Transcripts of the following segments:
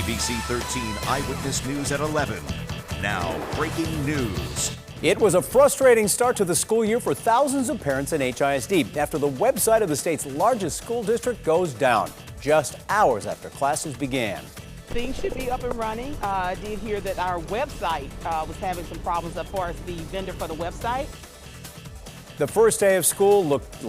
ABC 13 Eyewitness News at 11. Now, breaking news. It was a frustrating start to the school year for thousands of parents in HISD after the website of the state's largest school district goes down just hours after classes began. Things should be up and running. I did hear that our website was having some problems as far as the vendor for the website. The first day of school looked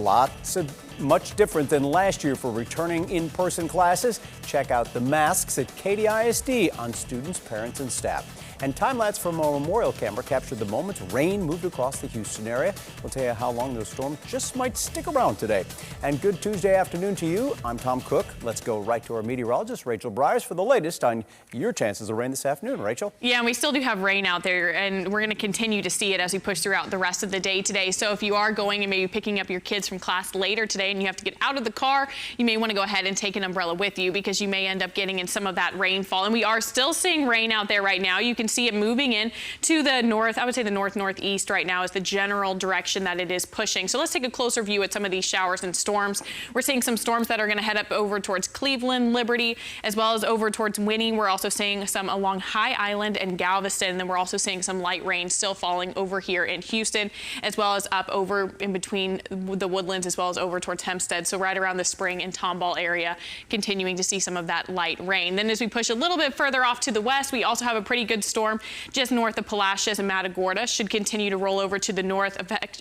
much different than last year for returning in-person classes. Check out the masks at KDISD on students, parents, and staff. And time-lapse from a memorial camera captured the moments rain moved across the Houston area. We'll tell you how long those storms just might stick around today. And good Tuesday afternoon to you. I'm Tom Cook. Let's go right to our meteorologist, Rachel Bryars, for the latest on your chances of rain this afternoon. Rachel? Yeah, and we still do have rain out there, and we're going to continue to see it as we push throughout the rest of the day today. So if you are going and maybe picking up your kids from class later today and you have to get out of the car, you may want to go ahead and take an umbrella with you because you may end up getting in some of that rainfall. And we are still seeing rain out there right now. You can see it moving in to the north. I would say the north-northeast right now is the general direction that it is pushing. So let's take a closer view at some of these showers and storms. We're seeing some storms that are going to head up over towards Cleveland, Liberty, as well as over towards Winnie. We're also seeing some along High Island and Galveston. And then we're also seeing some light rain still falling over here in Houston, as well as up over in between the Woodlands, as well as over towards Hempstead. So right around the Spring and Tomball area, continuing to see some of that light rain. Then as we push a little bit further off to the west, we also have a pretty good storm just north of Palacios and Matagorda. Should continue to roll over to the north,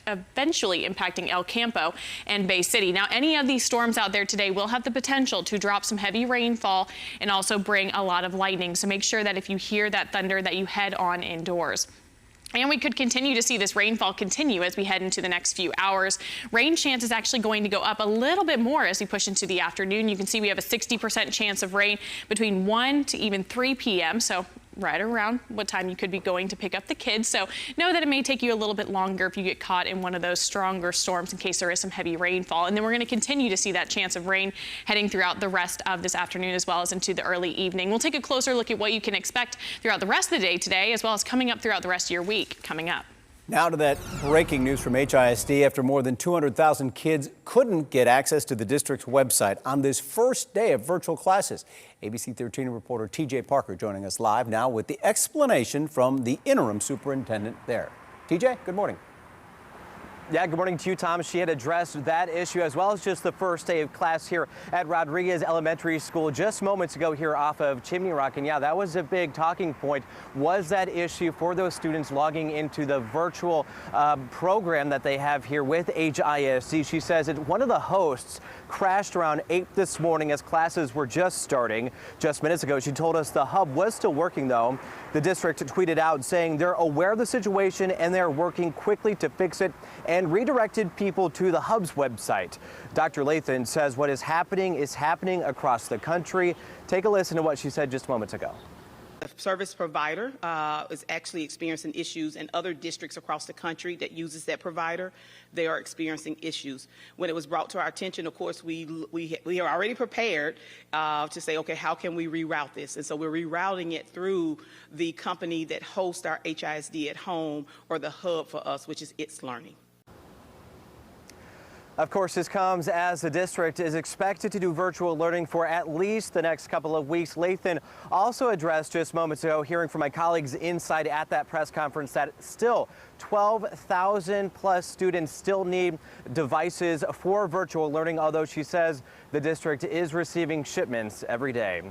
eventually impacting El Campo and Bay City. Now, any of these storms out there today will have the potential to drop some heavy rainfall and also bring a lot of lightning. So make sure that if you hear that thunder that you head on indoors. And we could continue to see this rainfall continue as we head into the next few hours. Rain chance is actually going to go up a little bit more as we push into the afternoon. You can see we have a 60% chance of rain between 1 to even 3 p.m. So right around what time you could be going to pick up the kids. So know that it may take you a little bit longer if you get caught in one of those stronger storms in case there is some heavy rainfall. And then we're going to continue to see that chance of rain heading throughout the rest of this afternoon as well as into the early evening. We'll take a closer look at what you can expect throughout the rest of the day today, as well as coming up throughout the rest of your week coming up. Now to that breaking news from HISD. After more than 200,000 kids couldn't get access to the district's website on this first day of virtual classes. ABC 13 reporter TJ Parker joining us live now with the explanation from the interim superintendent there. TJ, good morning. Yeah, good morning to you, Tom. She had addressed that issue as well as just the first day of class here at Rodriguez Elementary School just moments ago here off of Chimney Rock. And yeah, that was a big talking point, was that issue for those students logging into the virtual program that they have here with HISD. She says that one of the hosts crashed around 8 this morning as classes were just starting. Just minutes ago, she told us the hub was still working, though. The district tweeted out saying they're aware of the situation and they're working quickly to fix it and redirected people to the hub's website. Dr. Lathan says what is happening across the country. Take a listen to what she said just moments ago. The service provider is actually experiencing issues, and other districts across the country that uses that provider, they are experiencing issues. When it was brought to our attention, of course, we are already prepared to say, okay, how can we reroute this? And so we're rerouting it through the company that hosts our HISD at home, or the hub for us, which is It's Learning. Of course, this comes as the district is expected to do virtual learning for at least the next couple of weeks. Lathan also addressed just moments ago, hearing from my colleagues inside at that press conference, that still 12,000 plus students still need devices for virtual learning, although she says the district is receiving shipments every day.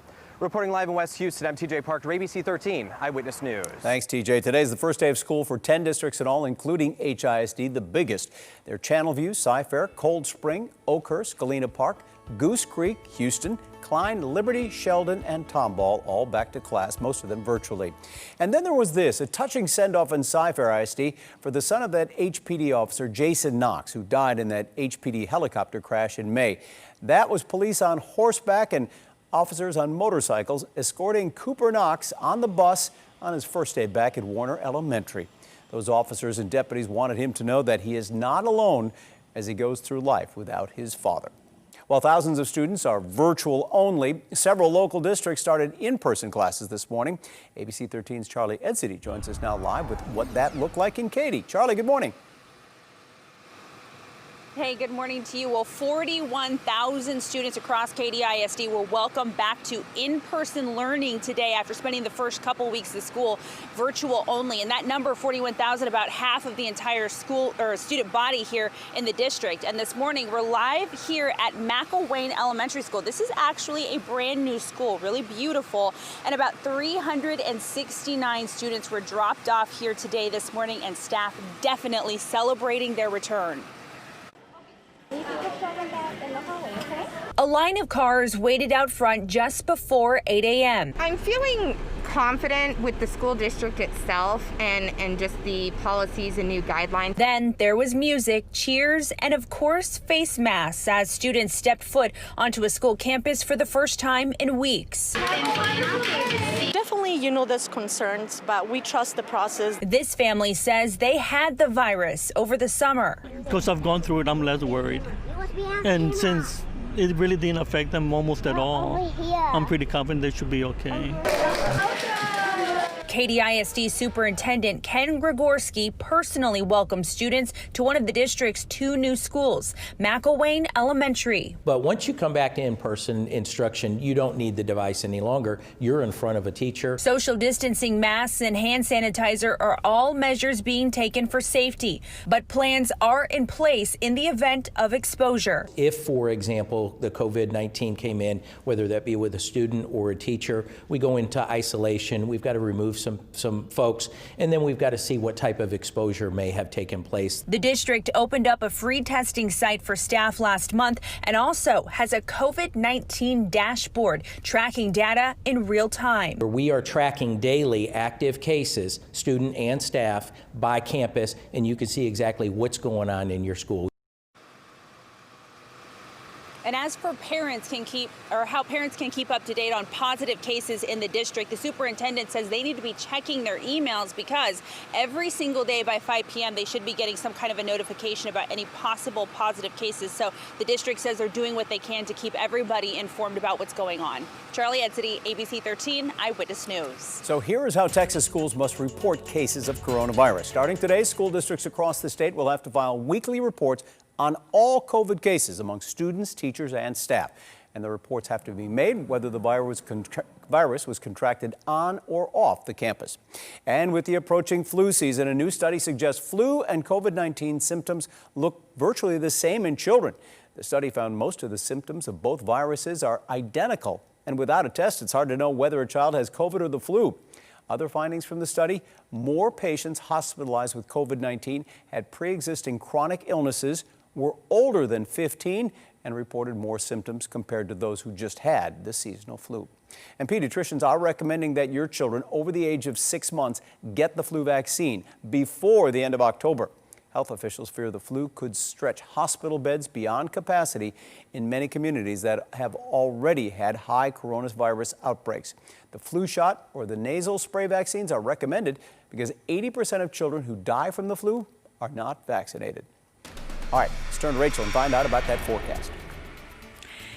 Reporting live in West Houston, I'm TJ Parker, ABC 13 Eyewitness News. Thanks, TJ. Today's the first day of school for 10 districts in all, including HISD, the biggest. They're Channelview, Cy-Fair, Cold Spring, Oakhurst, Galena Park, Goose Creek, Houston, Klein, Liberty, Sheldon, and Tomball, all back to class, most of them virtually. And then there was this, a touching send-off in Cy-Fair ISD for the son of that HPD officer, Jason Knox, who died in that HPD helicopter crash in May. That was police on horseback and officers on motorcycles escorting Cooper Knox on the bus on his first day back at Warner Elementary. Those officers and deputies wanted him to know that he is not alone as he goes through life without his father. While thousands of students are virtual only, several local districts started in-person classes this morning. ABC 13's Charlie Edsity joins us now live with what that looked like in Katy. Charlie, good morning. Hey, good morning to you. Well, 41,000 students across KDISD were welcomed back to in-person learning today after spending the first couple weeks of school virtual only. And that number, 41,000, about half of the entire school or student body here in the district. And this morning, we're live here at McElwain Elementary School. This is actually a brand new school, really beautiful. And about 369 students were dropped off here today this morning, and staff definitely celebrating their return. A line of cars waited out front just before 8 a.m. I'm feeling confident with the school district itself and just the policies and new guidelines. Then there was music, cheers, and of course face masks as students stepped foot onto a school campus for the first time in weeks. Definitely, there's concerns, but we trust the process. This family says they had the virus over the summer. Because I've gone through it, I'm less worried. And since it really didn't affect them almost at all, I'm pretty confident they should be okay. KDISD Superintendent Ken Gregorski personally welcomed students to one of the district's 2 new schools, McElwain Elementary. But once you come back to in-person instruction, you don't need the device any longer. You're in front of a teacher. Social distancing, masks, and hand sanitizer are all measures being taken for safety, but plans are in place in the event of exposure. If, for example, the COVID-19 came in, whether that be with a student or a teacher, we go into isolation. We've got to remove some folks, and then we've got to see what type of exposure may have taken place. The district opened up a free testing site for staff last month and also has a COVID-19 dashboard tracking data in real time. We are tracking daily active cases, student and staff, by campus, and you can see exactly what's going on in your school. And as for how parents can keep up to date on positive cases in the district, the superintendent says they need to be checking their emails because every single day by 5 p.m. they should be getting some kind of a notification about any possible positive cases. So the district says they're doing what they can to keep everybody informed about what's going on. Charlie Edsity, ABC 13 Eyewitness News. So here is how Texas schools must report cases of coronavirus. Starting today, school districts across the state will have to file weekly reports on all COVID cases among students, teachers, and staff. And the reports have to be made whether the virus was contracted on or off the campus. And with the approaching flu season, a new study suggests flu and COVID-19 symptoms look virtually the same in children. The study found most of the symptoms of both viruses are identical. And without a test, it's hard to know whether a child has COVID or the flu. Other findings from the study: more patients hospitalized with COVID-19 had pre-existing chronic illnesses, were older than 15, and reported more symptoms compared to those who just had the seasonal flu. And pediatricians are recommending that your children over the age of 6 months get the flu vaccine before the end of October. Health officials fear the flu could stretch hospital beds beyond capacity in many communities that have already had high coronavirus outbreaks. The flu shot or the nasal spray vaccines are recommended because 80% of children who die from the flu are not vaccinated. All right, let's turn to Rachel and find out about that forecast.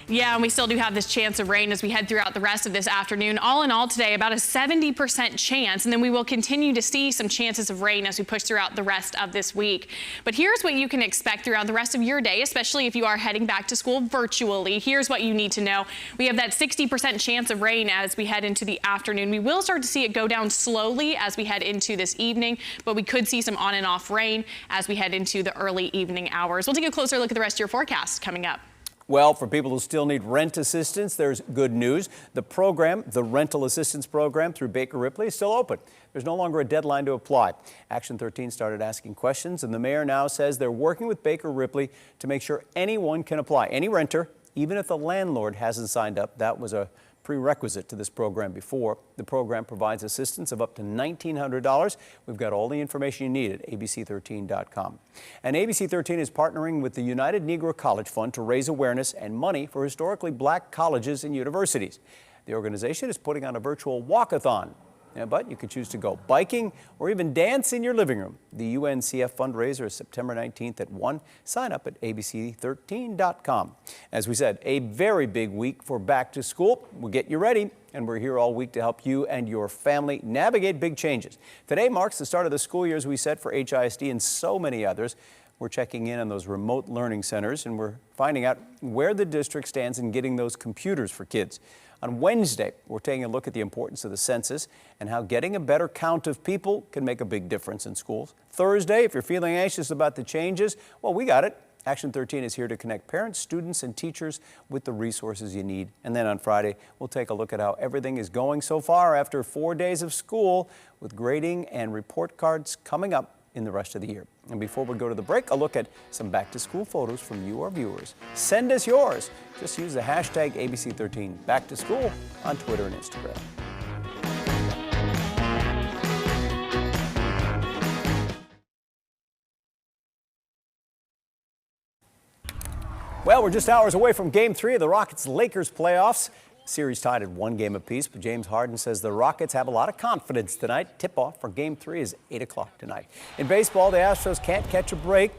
Yeah, and we still do have this chance of rain as we head throughout the rest of this afternoon. All in all today, about a 70% chance, and then we will continue to see some chances of rain as we push throughout the rest of this week. But here's what you can expect throughout the rest of your day, especially if you are heading back to school virtually. Here's what you need to know. We have that 60% chance of rain as we head into the afternoon. We will start to see it go down slowly as we head into this evening, but we could see some on and off rain as we head into the early evening hours. We'll take a closer look at the rest of your forecast coming up. Well, for people who still need rent assistance, there's good news. The program, the rental assistance program through Baker Ripley, is still open. There's no longer a deadline to apply. Action 13 started asking questions, and the mayor now says they're working with Baker Ripley to make sure anyone can apply. Any renter, even if the landlord hasn't signed up. That was a prerequisite to this program before. The program provides assistance of up to $1,900. We've got all the information you need at abc13.com. And ABC 13 is partnering with the United Negro College Fund to raise awareness and money for historically black colleges and universities. The organization is putting on a virtual walkathon. But you could choose to go biking or even dance in your living room. The UNCF fundraiser is September 19th at 1. Sign up at abc13.com. As we said, a very big week for back to school. We'll get you ready, and we're here all week to help you and your family navigate big changes. Today marks the start of the school year, as we said, for HISD and so many others. We're checking in on those remote learning centers, and we're finding out where the district stands in getting those computers for kids. On Wednesday, we're taking a look at the importance of the census and how getting a better count of people can make a big difference in schools. Thursday, if you're feeling anxious about the changes, well, we got it. Action 13 is here to connect parents, students, and teachers with the resources you need. And then on Friday, we'll take a look at how everything is going so far after 4 days of school, with grading and report cards coming up in the rest of the year. And before we go to the break, a look at some back-to-school photos from you, our viewers. Send us yours. Just use the hashtag ABC13 Back to School on Twitter and Instagram. Well, we're just hours away from Game 3 of the Rockets-Lakers playoffs. Series tied at 1 game apiece, but James Harden says the Rockets have a lot of confidence tonight. Tip-off for Game 3 is 8 o'clock tonight. In baseball, the Astros can't catch a break.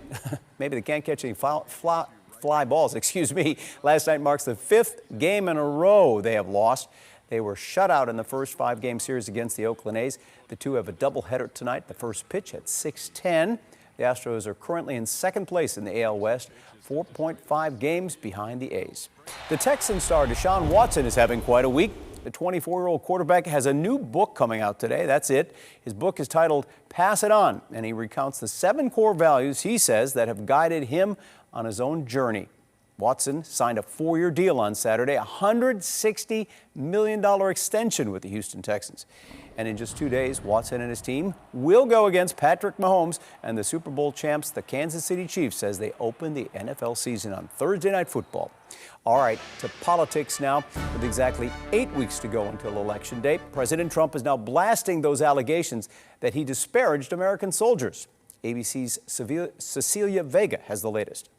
Maybe they can't catch any fly balls, excuse me. Last night marks the 5th game in a row they have lost. They were shut out in the first 5-game series against the Oakland A's. The two have a doubleheader tonight. The first pitch at 6:10. The Astros are currently in second place in the AL West, 4.5 games behind the A's. The Texan star Deshaun Watson is having quite a week. The 24-year-old quarterback has a new book coming out today. That's it. His book is titled Pass It On, and he recounts the 7 core values he says that have guided him on his own journey. Watson signed a 4-year deal on Saturday, a $160 million extension with the Houston Texans. And in just 2 days, Watson and his team will go against Patrick Mahomes and the Super Bowl champs, the Kansas City Chiefs, as they open the NFL season on Thursday Night Football. All right, to politics now. With exactly 8 weeks to go until Election Day, President Trump is now blasting those allegations that he disparaged American soldiers. ABC's Cecilia Vega has the latest.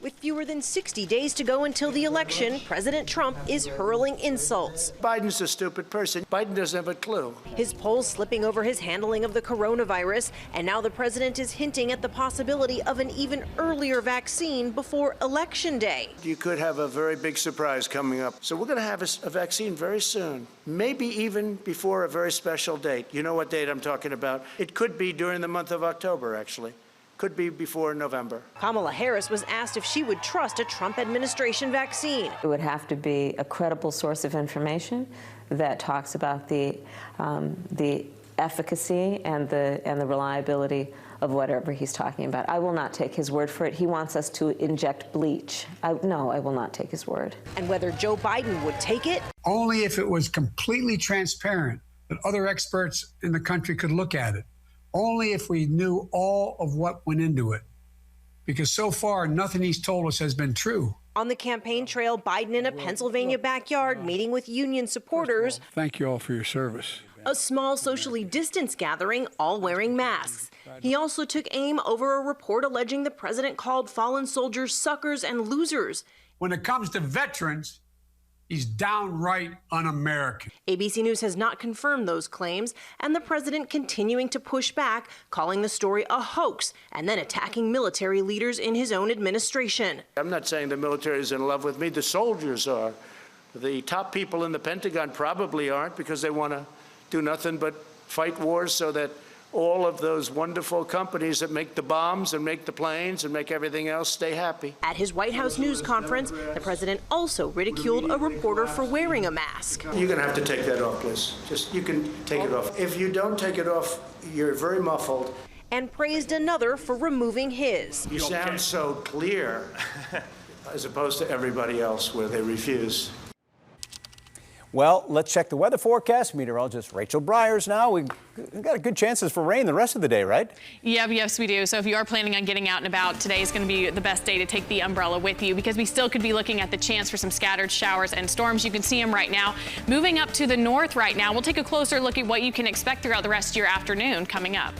With fewer than 60 days to go until the election, President Trump is hurling insults. Biden's a stupid person. Biden doesn't have a clue. His polls slipping over his handling of the coronavirus, and now the president is hinting at the possibility of an even earlier vaccine before Election Day. You could have a very big surprise coming up. So we're going to have a vaccine very soon, maybe even before a very special date. You know what date I'm talking about? It could be during the month of October, actually. Could be before November. Kamala Harris was asked if she would trust a Trump administration vaccine. It would have to be a credible source of information that talks about the efficacy and the reliability of whatever he's talking about. I will not take his word for it. He wants us to inject bleach. No, I will not take his word. And whether Joe Biden would take it? Only if it was completely transparent that other experts in the country could look at it. Only if we knew all of what went into it. Because so far, nothing he's told us has been true. On the campaign trail, Biden in a Pennsylvania backyard meeting with union supporters. Thank you all for your service. A small socially distanced gathering, all wearing masks. He also took aim over a report alleging the president called fallen soldiers suckers and losers. When it comes to veterans, he's downright un-American. ABC News has not confirmed those claims, and the president continuing to push back, calling the story a hoax, and then attacking military leaders in his own administration. I'm not saying the military is in love with me. The soldiers are. The top people in the Pentagon probably aren't, because they want to do nothing but fight wars so that all of those wonderful companies that make the bombs and make the planes and make everything else stay happy. At his White House news conference, the president also ridiculed a reporter for wearing a mask. You're going to have to take that off, please. You can take it off. If you don't take it off, you're very muffled. And praised another for removing his. You sound so clear, as opposed to everybody else where they refuse. Well, let's check the weather forecast. Meteorologist Rachel Bryars now. We've got a good chances for rain the rest of the day, right? Yes, we do. So if you are planning on getting out and about, today is going to be the best day to take the umbrella with you, because we still could be looking at the chance for some scattered showers and storms. You can see them right now. Moving up to the north right now, we'll take a closer look at what you can expect throughout the rest of your afternoon coming up.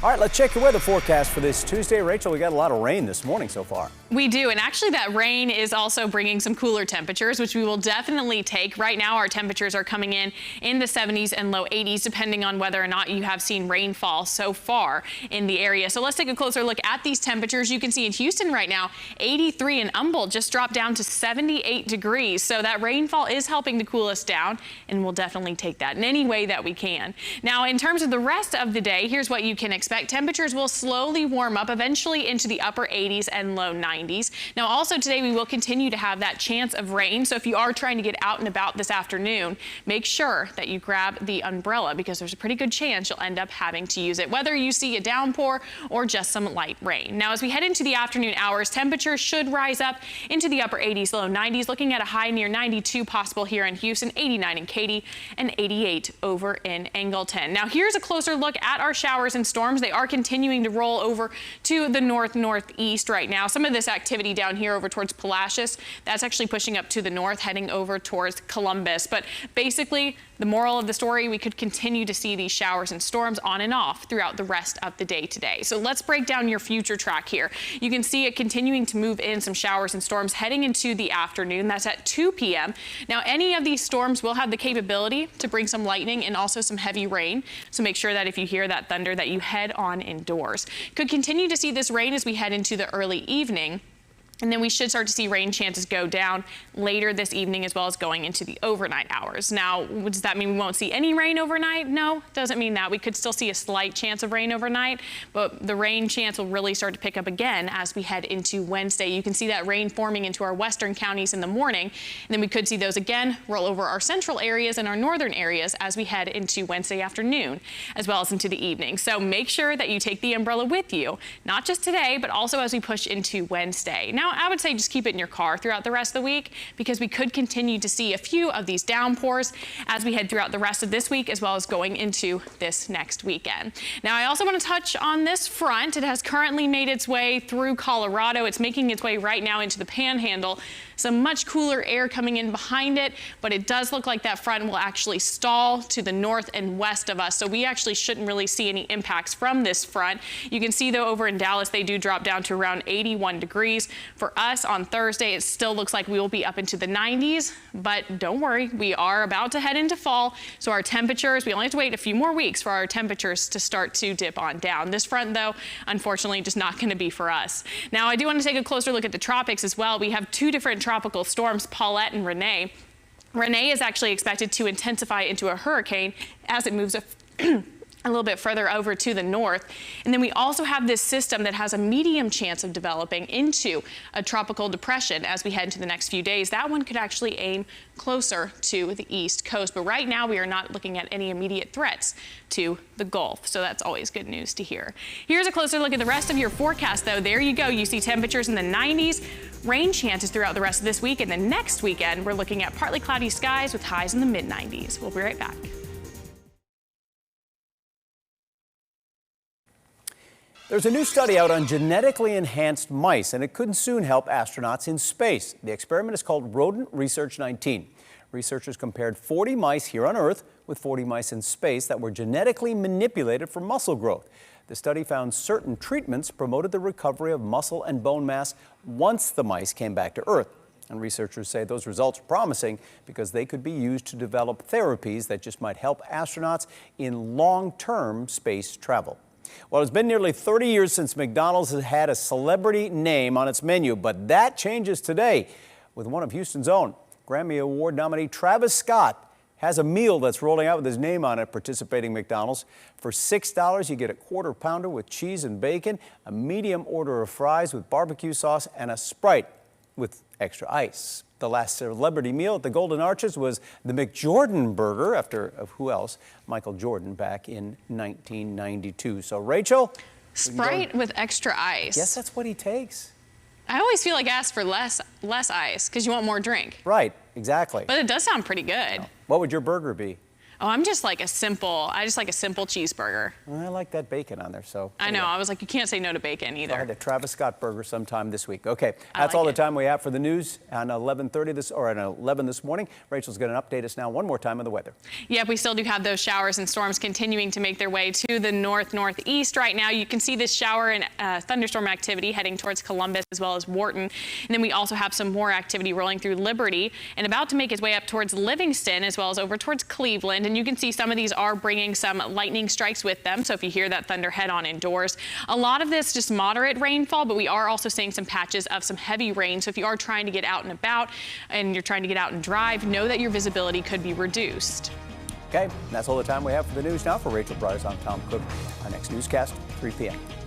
All right, let's check the weather forecast for this Tuesday. Rachel, we got a lot of rain this morning so far. We do, and actually that rain is also bringing some cooler temperatures, which we will definitely take. Right now, our temperatures are coming in the 70s and low 80s, depending on whether or not you have seen rainfall so far in the area. So let's take a closer look at these temperatures. You can see in Houston right now, 83, and Humboldt just dropped down to 78 degrees. So that rainfall is helping to cool us down, and we'll definitely take that in any way that we can. Now, in terms of the rest of the day, here's what you can expect expect temperatures will slowly warm up eventually into the upper 80s and low 90s. Now also today we will continue to have that chance of rain. So if you are trying to get out and about this afternoon, make sure that you grab the umbrella because there's a pretty good chance you'll end up having to use it, whether you see a downpour or just some light rain. Now as we head into the afternoon hours, temperatures should rise up into the upper 80s, low 90s, looking at a high near 92 possible here in Houston, 89 in Katy, and 88 over in Angleton. Now here's a closer look at our showers and storms. They are continuing to roll over to the northeast right now. Some of this activity down here over towards Palacios, that's actually pushing up to the north, heading over towards Columbus. But basically, the moral of the story, we could continue to see these showers and storms on and off throughout the rest of the day today. So let's break down your future track here. You can see it continuing to move in some showers and storms heading into the afternoon. That's at 2 p.m. Now, any of these storms will have the capability to bring some lightning and also some heavy rain. So make sure that if you hear that thunder that you head on indoors. Could continue to see this rain as we head into the early evening. And then we should start to see rain chances go down later this evening as well as going into the overnight hours. Now, does that mean we won't see any rain overnight? No, doesn't mean that. We could still see a slight chance of rain overnight, but the rain chance will really start to pick up again as we head into Wednesday. You can see that rain forming into our western counties in the morning, and then we could see those again roll over our central areas and our northern areas as we head into Wednesday afternoon as well as into the evening. So make sure that you take the umbrella with you, not just today, but also as we push into Wednesday. Now, I would say just keep it in your car throughout the rest of the week because we could continue to see a few of these downpours as we head throughout the rest of this week as well as going into this next weekend. Now, I also want to touch on this front. It has currently made its way through Colorado. It's making its way right now into the Panhandle. Some much cooler air coming in behind it, but it does look like that front will actually stall to the north and west of us. So we actually shouldn't really see any impacts from this front. You can see though over in Dallas, they do drop down to around 81 degrees. For us on Thursday, it still looks like we will be up into the 90s, but don't worry, we are about to head into fall. So our temperatures, we only have to wait a few more weeks for our temperatures to start to dip on down. This front though, unfortunately, just not going to be for us. Now, I do want to take a closer look at the tropics as well. We have two different tropical storms, Paulette and Renee. Renee is actually expected to intensify into a hurricane as it moves a little bit further over to the north. And then we also have this system that has a medium chance of developing into a tropical depression as we head into the next few days. That one could actually aim closer to the east coast. But right now we are not looking at any immediate threats to the Gulf. So that's always good news to hear. Here's a closer look at the rest of your forecast though. There you go. You see temperatures in the 90s. Rain chances throughout the rest of this week. And then next weekend, we're looking at partly cloudy skies with highs in the mid 90s. We'll be right back. There's a new study out on genetically enhanced mice, and it could soon help astronauts in space. The experiment is called MadisonRice090820. Researchers compared 40 mice here on Earth with 40 mice in space that were genetically manipulated for muscle growth. The study found certain treatments promoted the recovery of muscle and bone mass once the mice came back to Earth. And researchers say those results are promising because they could be used to develop therapies that just might help astronauts in long-term space travel. Well, it's been nearly 30 years since McDonald's has had a celebrity name on its menu, but that changes today with one of Houston's own. Grammy Award nominee Travis Scott has a meal that's rolling out with his name on it, participating McDonald's. For $6, you get a quarter pounder with cheese and bacon, a medium order of fries with barbecue sauce, and a Sprite with extra ice. The last celebrity meal at the Golden Arches was the McJordan burger, after who else? Michael Jordan, back in 1992. So, Rachel? Sprite with extra ice. Yes, that's what he takes. I always feel like ask for less ice because you want more drink. Right, exactly. But it does sound pretty good. What would your burger be? Oh, I just like a simple cheeseburger. I like that bacon on there, so. I know, I was like, you can't say no to bacon either. So I had a Travis Scott burger sometime this week. Okay, that's all the time we have for the news on 11 this morning. Rachel's going to update us now one more time on the weather. Yep, we still do have those showers and storms continuing to make their way to the northeast right now. You can see this shower and thunderstorm activity heading towards Columbus as well as Wharton. And then we also have some more activity rolling through Liberty and about to make its way up towards Livingston as well as over towards Cleveland. And you can see some of these are bringing some lightning strikes with them. So if you hear that thunder, head on indoors. A lot of this just moderate rainfall, but we are also seeing some patches of some heavy rain. So if you are trying to get out and about and you're trying to get out and drive, know that your visibility could be reduced. Okay, that's all the time we have for the news now. For Rachel Bryce, I'm Tom Cook. Our next newscast 3 p.m.